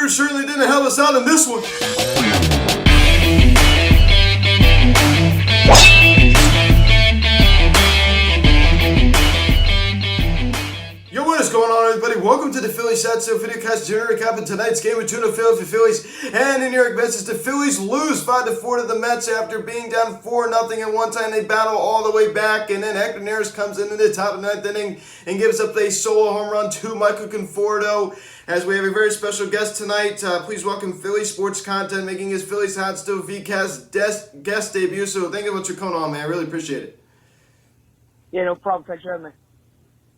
Brewers certainly didn't help us out in this one. Yo, what is going on, everybody? Welcome to the Phillies Satso Videocast Junior Recap of tonight's game between the Philadelphia Phillies and the New York Mets. The Phillies lose 5-4 to the Mets after being down 4-0 at one time. They battle all the way back, and then Hector Neris comes into the top of the ninth inning and gives up a solo home run to Michael Conforto. As we have a very special guest tonight, please welcome Philly Sports Content making his Phillies Hot Stove VCast guest debut. So thank you so much for coming on, man. I really appreciate it. Yeah, no problem. Thanks for having me.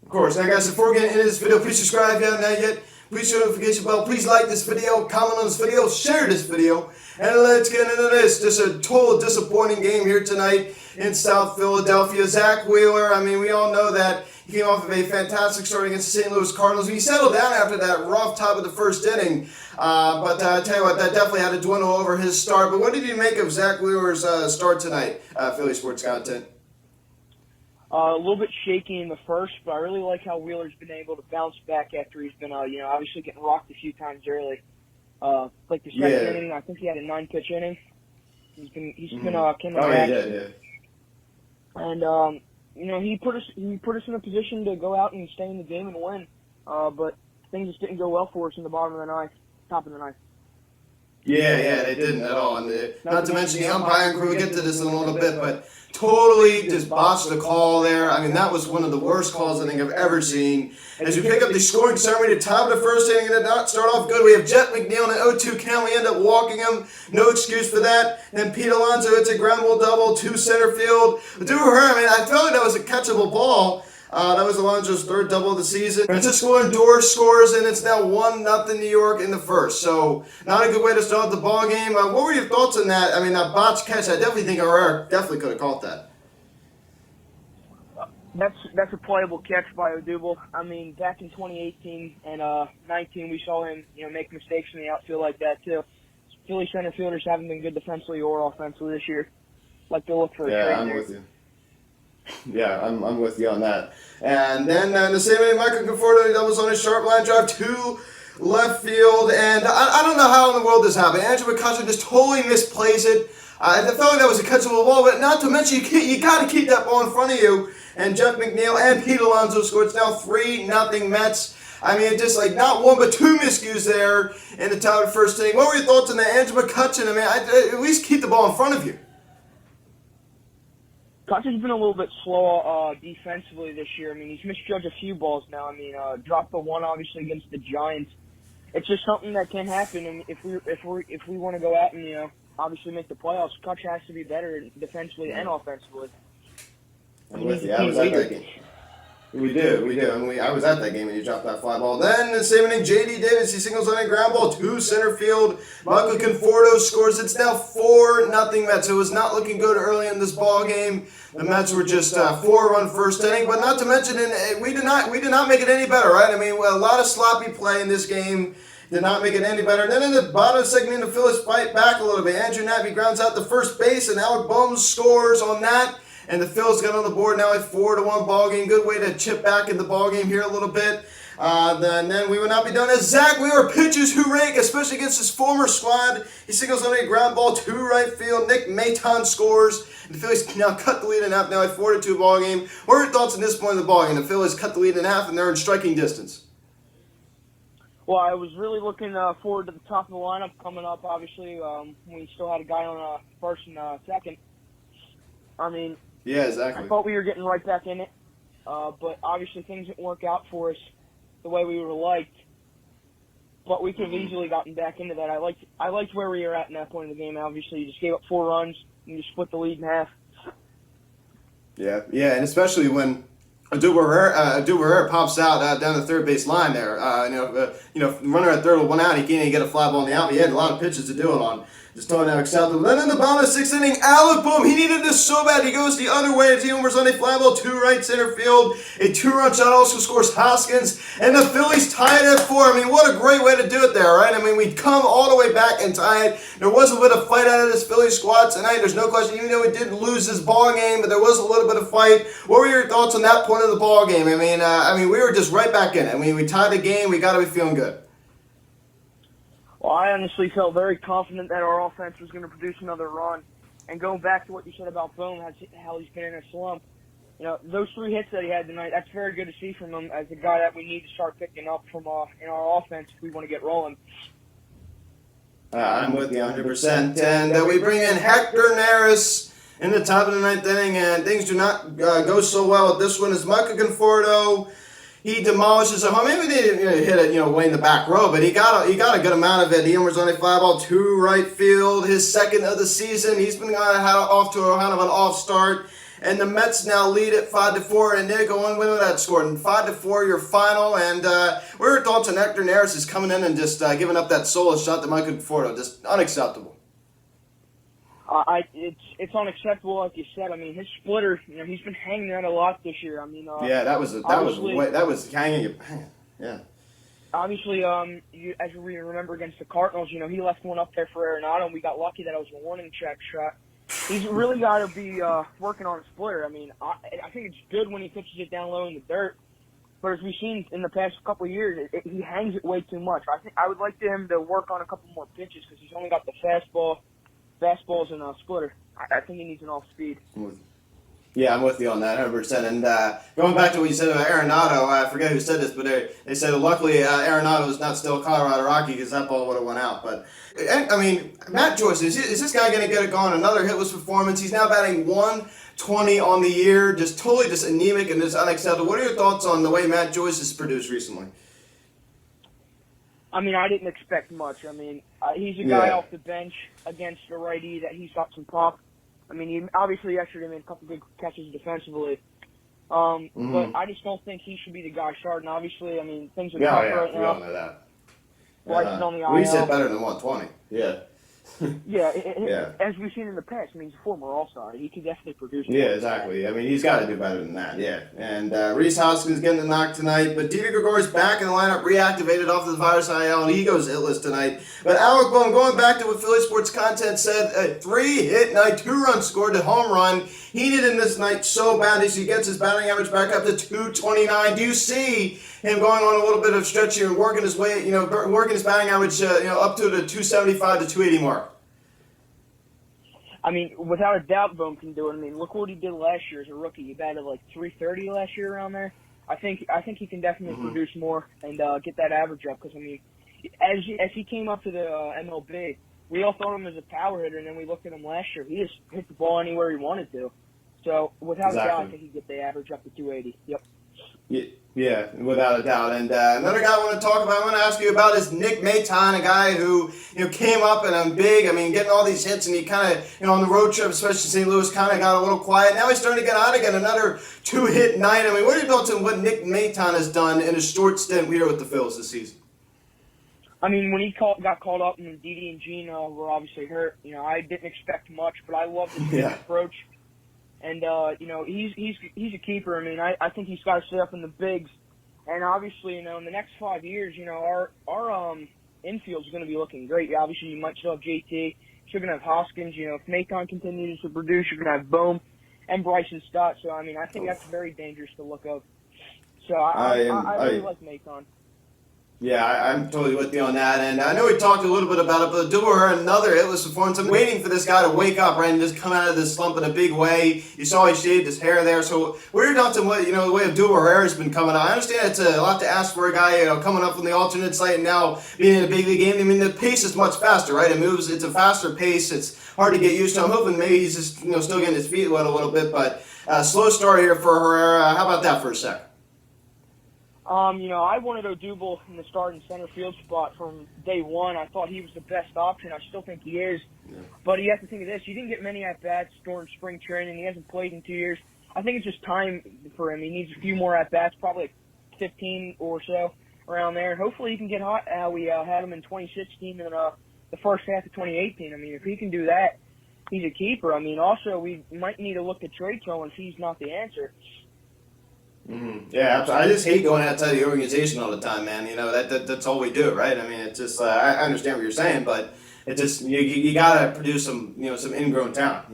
Of course. Now, guys, before we get into this video, please subscribe if you haven't done yet. Please hit the notification bell. Please like this video, comment on this video, share this video, and let's get into this. Just a total disappointing game here tonight in South Philadelphia. Zach Wheeler, I mean, we all know that he came off of a fantastic start against the St. Louis Cardinals. He settled down after that rough top of the first inning, but I tell you what, that definitely had to dwindle over his start. But what did you make of Zach Wheeler's start tonight, Philly Sports Content? A little bit shaky in the first, but I really like how Wheeler's been able to bounce back after he's been, obviously getting rocked a few times early. Like the second inning, I think he had a 9-pitch inning. He's been coming back. And he put us in a position to go out and stay in the game and win. But things just didn't go well for us in the bottom of the ninth, top of the ninth. Yeah, they didn't at all. And not to mention the umpiring crew, we'll get to this in a little bit, but totally just botched the call there. I mean, that was one of the worst calls I think I've ever seen. As we pick up the scoring summary, the top of the first inning did not start off good. We have Jeff McNeil in an 0-2 count. We end up walking him. No excuse for that. Then Pete Alonso hits a ground ball double to center field. But to her, I mean, I felt like that was a catchable ball. That was Alonso's third double of the season. Francisco Lindor scores, and it's now 1-0 New York in the first. So, not a good way to start the ball game. What were your thoughts on that? I mean, that botched catch, I definitely think Herrera definitely could have caught that. That's a playable catch by Odubel. I mean, back in 2018 and 19, we saw him, make mistakes in the outfield like that too. Philly center fielders haven't been good defensively or offensively this year. Like to look for a trade I'm there. with you. Yeah, I'm with you on that. And then the same way, Michael Conforto doubles on a sharp line drive to left field. And I don't know how in the world this happened. Andrew McCutcheon just totally misplays it. I felt like that was a catchable ball, but not to mention you got to keep that ball in front of you. And Jeff McNeil and Pete Alonso scored. It's now 3-0 Mets. I mean, just like not one but two miscues there in the top of the first inning. What were your thoughts on that, Andrew McCutcheon? I mean, at least keep the ball in front of you. Kutcher's been a little bit slow defensively this year. I mean, he's misjudged a few balls now. I mean, dropped the one obviously against the Giants. It's just something that can happen. And if we want to go out and obviously make the playoffs, Kutcher has to be better defensively and offensively. I'm with you. I was at that game. We do. I mean, I was at that game when you dropped that fly ball. Then the same inning, J.D. Davis, he singles on a ground ball to center field. Michael Conforto scores. It's now 4-0 Mets. It was not looking good early in this ball game. The Mets were just 4-run first inning, but not to mention, we did not make it any better, right? I mean, a lot of sloppy play in this game. Did not make it any better. And then in the bottom segment, the Phillies fight back a little bit. Andrew Nappy grounds out to first base, and Alec Boehm scores on that. And the Phillies got on the board now at 4-1 ball game. Good way to chip back in the ball game here a little bit. Then we would not be done as Zach Wheeler pitches who rake, especially against his former squad. He singles on a ground ball to right field. Nick Maton scores. And the Phillies now cut the lead in half now at 4-2 ball game. What are your thoughts on this point of the ball game? The Phillies cut the lead in half and they're in striking distance. Well, I was really looking forward to the top of the lineup coming up. Obviously, we still had a guy on first and second. I mean, yeah, exactly. I thought we were getting right back in it, but obviously things didn't work out for us the way we would have liked. But we could have easily gotten back into that. I liked where we were at in that point of the game. Obviously, you just gave up 4 runs and you split the lead in half. Yeah, and especially when Odubel Herrera pops out down the third base line there. Runner at third with 1 out, he can't even get a fly ball in the out. He had a lot of pitches to do it on. Just throwing out acceptable. Then in the bottom of the 6th inning, Alec Boehm, he needed this so bad. He goes the other way as he homers on a fly ball to right center field. A 2-run shot also scores Hoskins, and the Phillies tie it at 4. I mean, what a great way to do it there, right? I mean, we'd come all the way back and tie it. There was a bit of fight out of this Phillies squad tonight. There's no question, even though we did lose this ball game, but there was a little bit of fight. What were your thoughts on that point of the ball game? I mean, we were just right back in it. I mean, we tied the game. We got to be feeling good. Well, I honestly felt very confident that our offense was going to produce another run. And going back to what you said about Bohm, how he's been in a slump, those 3 hits that he had tonight, that's very good to see from him as a guy that we need to start picking up from in our offense if we want to get rolling. I'm with you 100%. And we bring in Hector Neris in the top of the 9th inning, and things do not go so well with this one as Michael Conforto. He demolishes a home. Maybe they didn't hit it, way in the back row, but he got a good amount of it. He homers on a fly ball to right field, his 2nd of the season. He's been off to a kind of an off start, and the Mets now lead at 5-4. And Nick, go on with that score. And 5-4, your final. And what are your thoughts on Hector Neris is coming in and just giving up that solo shot to Michael Conforto? Just unacceptable. It's unacceptable, like you said. I mean, his splitter, he's been hanging out a lot this year. I mean, yeah, that was hanging. Yeah. Obviously, as we remember against the Cardinals, he left one up there for Arenado, and we got lucky that it was a warning track shot. He's really got to be working on his splitter. I mean, I think it's good when he pitches it down low in the dirt, but as we've seen in the past couple of years, he hangs it way too much. I think I would like him to work on a couple more pitches because he's only got the fastballs and a splitter. I think he needs an off-speed. Yeah, I'm with you on that 100%. And going back to what you said about Arenado, I forget who said this, but they said luckily Arenado is not still a Colorado Rocky because that ball would have went out. But, I mean, Matt Joyce, is this guy going to get it going? Another hitless performance. He's now batting 120 on the year, just totally just anemic and just unacceptable. What are your thoughts on the way Matt Joyce has produced recently? I mean, I didn't expect much. I mean, he's a guy off the bench against a righty that he's got some pop. I mean, he obviously yesterday made a couple good catches defensively. But I just don't think he should be the guy starting. Obviously, I mean, things are tough right now. We all know that. Bryce's on the IL. We said better than 120. Yeah. As we've seen in the past, I mean, he's a former All-Star. He could definitely produce. Yeah, exactly. I mean, he's got to do better than that. Yeah. And Rhys Hoskins getting the knock tonight, but Didi Gregorius back in the lineup, reactivated off the virus IL, and he goes hitless tonight. But Alec Bohm, going back to what Philly Sports Content said, a 3-hit night, 2-run scored, a home run. He needed in this night so bad as he gets his batting average back up to 229. Do you see him going on a little bit of stretch here and working his way, working his batting average, up to the 275 to 280 mark? I mean, without a doubt, Bohm can do it. I mean, look what he did last year as a rookie. He batted like 330 last year around there. I think he can definitely produce more and get that average up. Because I mean, as he came up to the MLB, we all thought of him as a power hitter, and then we looked at him last year. He just hit the ball anywhere he wanted to. So without a doubt, I think he can get the average up to 280. Yep. Yeah, without a doubt. And another guy I want to talk about, I want to ask you about is Nick Maton, a guy who came up and I'm big. I mean, getting all these hits, and he kind of on the road trip, especially St. Louis, kind of got a little quiet. Now he's starting to get out again. Another 2-hit night. I mean, what are your thoughts on what Nick Maton has done in a short stint here with the Phillies this season? I mean, when he got called up and Didi and Gene were obviously hurt, I didn't expect much, but I love his approach. And, he's a keeper. I mean, I think he's got to stay up in the bigs. And obviously, in the next 5 years, our infield's going to be looking great. Obviously, you might still have JT. You're going to have Hoskins. If Maton continues to produce, you're going to have Bohm and Bryson Stott. So, I mean, I think that's very dangerous to look of. So, I really like Maton. Yeah, I'm totally with you on that. And I know we talked a little bit about it, but Duber, another hitless performance. I'm waiting for this guy to wake up, right, and just come out of this slump in a big way. You saw he shaved his hair there. So what are your thoughts on what, the way of Duber hair has been coming out? I understand it's a lot to ask for a guy, coming up from the alternate site and now being in a big league game. I mean, the pace is much faster, right? It's a faster pace. It's hard to get used to. I'm hoping maybe he's just, still getting his feet wet a little bit, but slow start here for Herrera. How about that for a sec? I wanted Odubel in the starting center field spot from day one. I thought he was the best option. I still think he is. Yeah. But you have to think of this. He didn't get many at-bats during spring training. He hasn't played in 2 years. I think it's just time for him. He needs a few more at-bats, probably 15 or so around there. And hopefully he can get hot. We had him in 2016 and the first half of 2018. I mean, if he can do that, he's a keeper. I mean, also, we might need to look at trade Cohen if he's not the answer. Mm-hmm. Yeah, absolutely. I just hate going outside the organization all the time, man. That's all we do, right? I mean, it's just I understand what you're saying, but it just you gotta produce some some ingrown talent,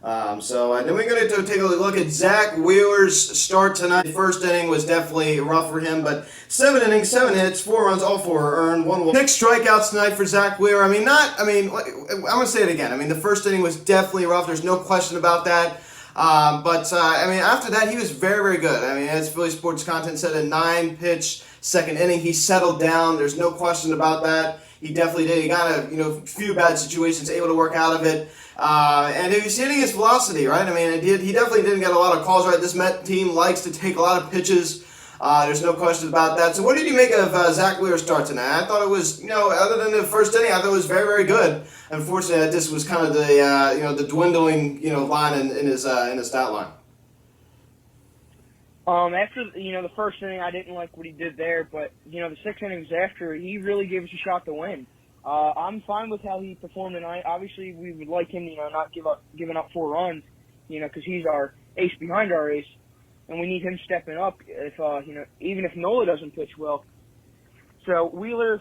Then we're going to take a look at Zach Wheeler's start tonight. The first inning was definitely rough for him, but 7 innings, 7 hits, 4 runs, all 4 were earned, 1 walk. 6 strikeouts tonight for Zach Wheeler. I'm going to say it again. The first inning was definitely rough. There's no question about that. After that, he was very, very good. As Philly Sports Content said, a 9-pitch second inning, he settled down. There's no question about that. He definitely did. He got a few bad situations, able to work out of it. And he was hitting his velocity, right? He definitely didn't get a lot of calls, right? This Met team likes to take a lot of pitches. There's no question about that. So what did you make of Zach Wheeler's start tonight? I thought it was, other than the first inning, I thought it was very, very good. Unfortunately, this was kind of the dwindling, line in his stat line. After the first inning, I didn't like what he did there, but the 6 innings after, he really gave us a shot to win. I'm fine with how he performed tonight. Obviously, we would like him, not giving up 4 runs, because he's our ace behind our ace, and we need him stepping up if even if Nola doesn't pitch well. So Wheeler,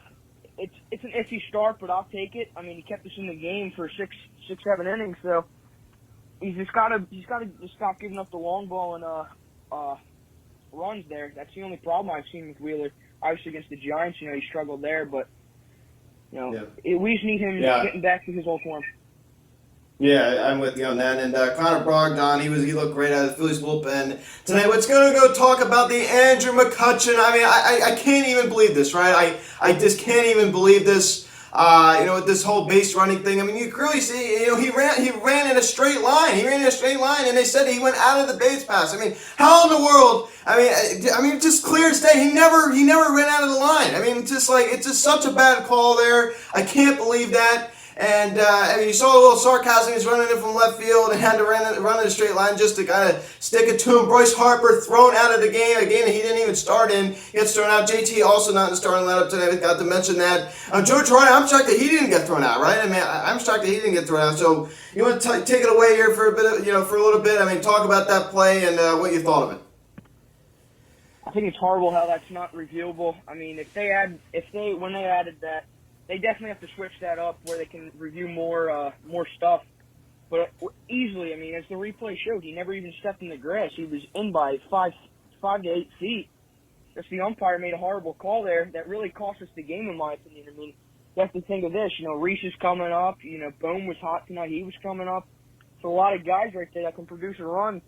it's an iffy start, but I'll take it. He kept us in the game for 7 innings, so he's just gotta stop giving up the long ball and runs there. That's the only problem I've seen with Wheeler. Obviously against the Giants, he struggled there, but we just need him getting back to his old form. Yeah, I'm with you on that. And Connor Brogdon, he looked great out of the Phillies bullpen tonight. What's going to go talk about the Andrew McCutchen? I can't even believe this, right? I just can't even believe this. With this whole base running thing. You can really see, he ran in a straight line. He ran in a straight line, and they said he went out of the base pass. How in the world? Just clear as day. He never ran out of the line. It's just such a bad call there. I can't believe that. And, you saw a little sarcasm. He's running in from left field and had to run in a straight line just to kind of stick it to him. Bryce Harper thrown out of the game, a game that he didn't even start in. He gets thrown out. JT also not in the starting lineup today. We got to mention that. Joe Girardi, I'm shocked that he didn't get thrown out, right? I'm shocked that he didn't get thrown out. So you want to take it away here for a bit, for a little bit. Talk about that play and what you thought of it. I think it's horrible how that's not reviewable. When they added that, they definitely have to switch that up where they can review more stuff. But easily, as the replay showed, he never even stepped in the grass. He was in by 5 to 8 feet. Just the umpire made a horrible call there that really cost us the game, in my opinion. You have to think of this. Reese is coming up. Bohm was hot tonight. He was coming up. So a lot of guys right there that can produce a run.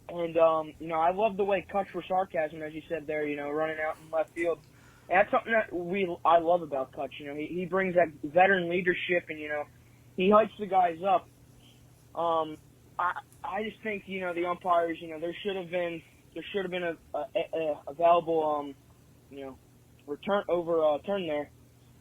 And, I love the way Kutch for sarcasm, as you said there, running out in left field. And that's something that I love about Kutch. He brings that veteran leadership, and he hypes the guys up. I just think the umpires, there should have been a valuable turn there.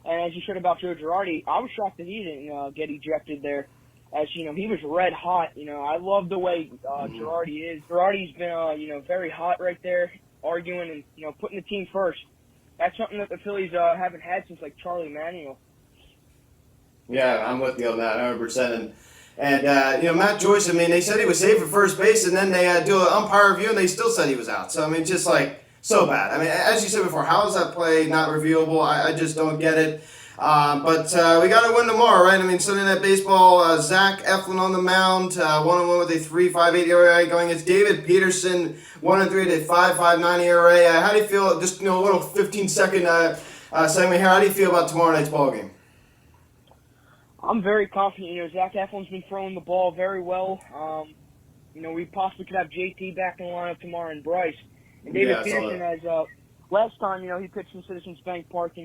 And as you said about Joe Girardi, I was shocked that he didn't get ejected there. As he was red hot. I love the way Girardi is. Girardi's been very hot right there, arguing and putting the team first. That's something that the Phillies haven't had since Charlie Manuel. Yeah, I'm with you on that 100%. And Matt Joyce, they said he was safe for first base, and then they do an umpire review, and they still said he was out. So, just so bad. As you said before, how is that play not reviewable? I just don't get it. But we got to win tomorrow, right? Sunday Night Baseball, Zach Eflin on the mound, 1-1 with a 3.58 ERA going against David Peterson, 1-3 at a 5.59 ERA. How do you feel? Just a little 15-second segment here. How do you feel about tomorrow night's ball game? I'm very confident. Zach Eflin's been throwing the ball very well. We possibly could have JT back in the lineup tomorrow and Bryce. And David Peterson has last time he pitched in Citizens Bank Park.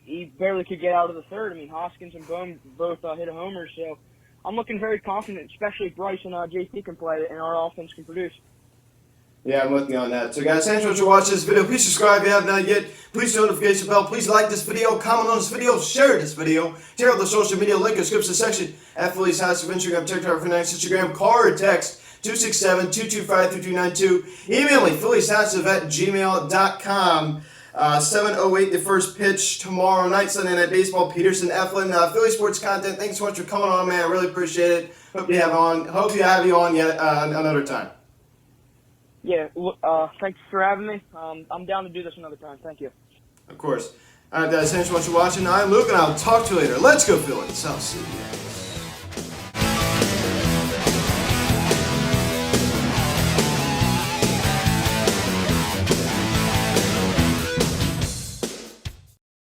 He barely could get out of the third. Hoskins and Bohm both hit a homer, so I'm looking very confident, especially if Bryce and JT can play and our offense can produce. Yeah, I'm with you on that. So, guys, thanks for watching this video. Please subscribe if you have not yet. Please hit the notification bell. Please like this video, comment on this video, share this video. Check out the social media link in the description section at Phillies House of Instagram, TikTok, for next Instagram. Call or text 267-225-3292. Email me, phillieshousef@gmail.com. 7:08, the first pitch tomorrow night, Sunday Night Baseball. Peterson, Eflin, Philly Sports Content. Thanks so much for coming on, man. I really appreciate it. Hope you have you on yet another time. Yeah, thanks for having me. I'm down to do this another time. Thank you. Of course. All right, guys, thanks so much for watching. I'm Luke, and I'll talk to you later. Let's go, Phillies. I'll see you.